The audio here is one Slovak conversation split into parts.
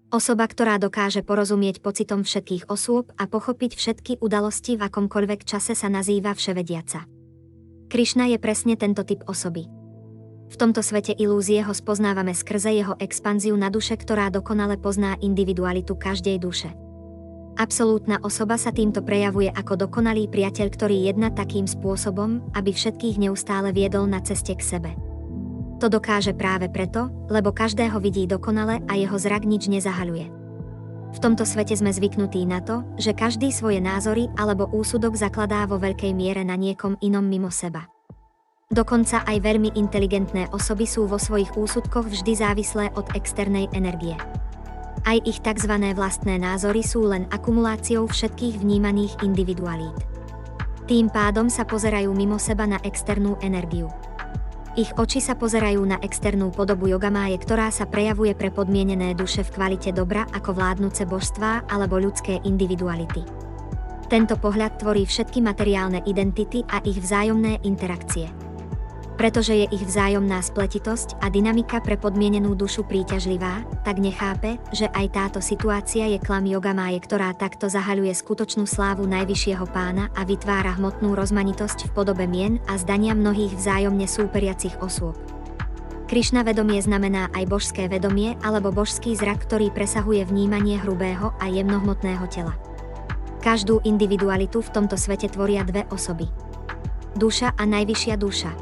Osoba, ktorá dokáže porozumieť pocitom všetkých osôb a pochopiť všetky udalosti v akomkoľvek čase, sa nazýva vševediaca. Krišna je presne tento typ osoby. V tomto svete ilúzie ho spoznávame skrze jeho expanziu na duše, ktorá dokonale pozná individualitu každej duše. Absolútna osoba sa týmto prejavuje ako dokonalý priateľ, ktorý jedná takým spôsobom, aby všetkých neustále viedol na ceste k sebe. To dokáže práve preto, lebo každého vidí dokonale a jeho zrak nič nezahaľuje. V tomto svete sme zvyknutí na to, že každý svoje názory alebo úsudok zakladá vo veľkej miere na niekom inom mimo seba. Dokonca aj veľmi inteligentné osoby sú vo svojich úsudkoch vždy závislé od externej energie. Aj ich tzv. Vlastné názory sú len akumuláciou všetkých vnímaných individualít. Tým pádom sa pozerajú mimo seba na externú energiu. Ich oči sa pozerajú na externú podobu jogamáje, ktorá sa prejavuje pre podmienené duše v kvalite dobra ako vládnuce božstvá alebo ľudské individuality. Tento pohľad tvorí všetky materiálne identity a ich vzájomné interakcie. Pretože je ich vzájomná spletitosť a dynamika pre podmienenú dušu príťažlivá, tak nechápe, že aj táto situácia je klam jogamáje, ktorá takto zahaľuje skutočnú slávu najvyššieho pána a vytvára hmotnú rozmanitosť v podobe mien a zdania mnohých vzájomne súperiacich osôb. Krišna vedomie znamená aj božské vedomie alebo božský zrak, ktorý presahuje vnímanie hrubého a jemnohmotného tela. Každú individualitu v tomto svete tvoria dve osoby. Duša a najvyššia duša.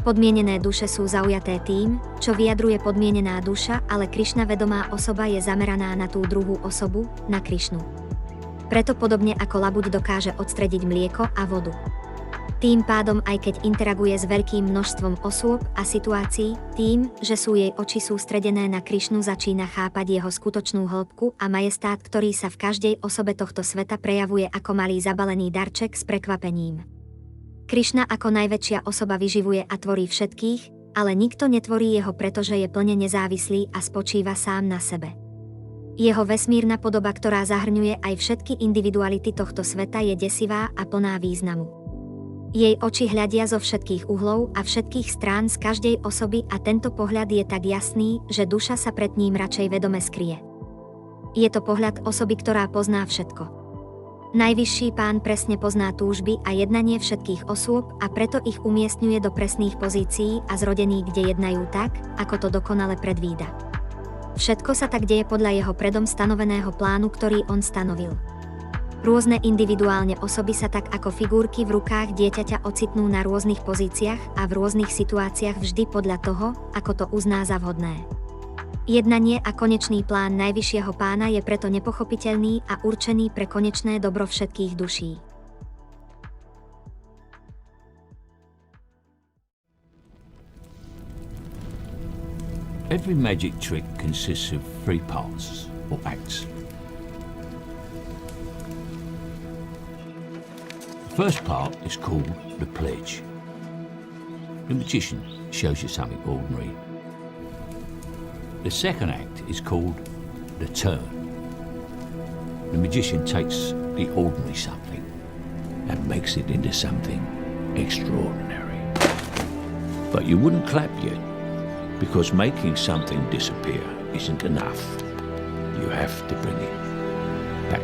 Podmienené duše sú zaujaté tým, čo vyjadruje podmienená duša, ale Krišna vedomá osoba je zameraná na tú druhú osobu, na Krišnu. Preto podobne ako labuť dokáže odstrediť mlieko a vodu. Tým pádom aj keď interaguje s veľkým množstvom osôb a situácií, tým, že sú jej oči sústredené na Krišnu, začína chápať jeho skutočnú hĺbku a majestát, ktorý sa v každej osobe tohto sveta prejavuje ako malý zabalený darček s prekvapením. Krišna ako najväčšia osoba vyživuje a tvorí všetkých, ale nikto netvorí jeho, pretože je plne nezávislý a spočíva sám na sebe. Jeho vesmírna podoba, ktorá zahrňuje aj všetky individuality tohto sveta, je desivá a plná významu. Jej oči hľadia zo všetkých uhlov a všetkých strán z každej osoby a tento pohľad je tak jasný, že duša sa pred ním radšej vedome skrie. Je to pohľad osoby, ktorá pozná všetko. Najvyšší pán presne pozná túžby a jednanie všetkých osôb a preto ich umiestňuje do presných pozícií a zrodení, kde jednajú tak, ako to dokonale predvída. Všetko sa tak deje podľa jeho predom stanoveného plánu, ktorý on stanovil. Rôzne individuálne osoby sa tak ako figurky v rukách dieťaťa ocitnú na rôznych pozíciách a v rôznych situáciách vždy podľa toho, ako to uzná za vhodné. Jednanie a konečný plán najvyššieho pána je preto nepochopiteľný a určený pre konečné dobro všetkých duší. Every magic trick consists of 3 parts, or acts. The first part is called the pledge. The magician shows you something ordinary. The second act is called the turn. The magician takes the ordinary something and makes it into something extraordinary. But you wouldn't clap yet, because making something disappear isn't enough. You have to bring it back.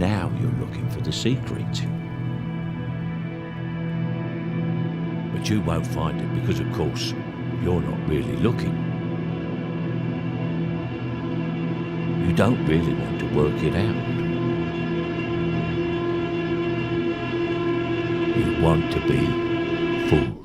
Now you're looking for the secret. But you won't find it because, of course, you're not really looking. You don't really want to work it out. You want to be fooled.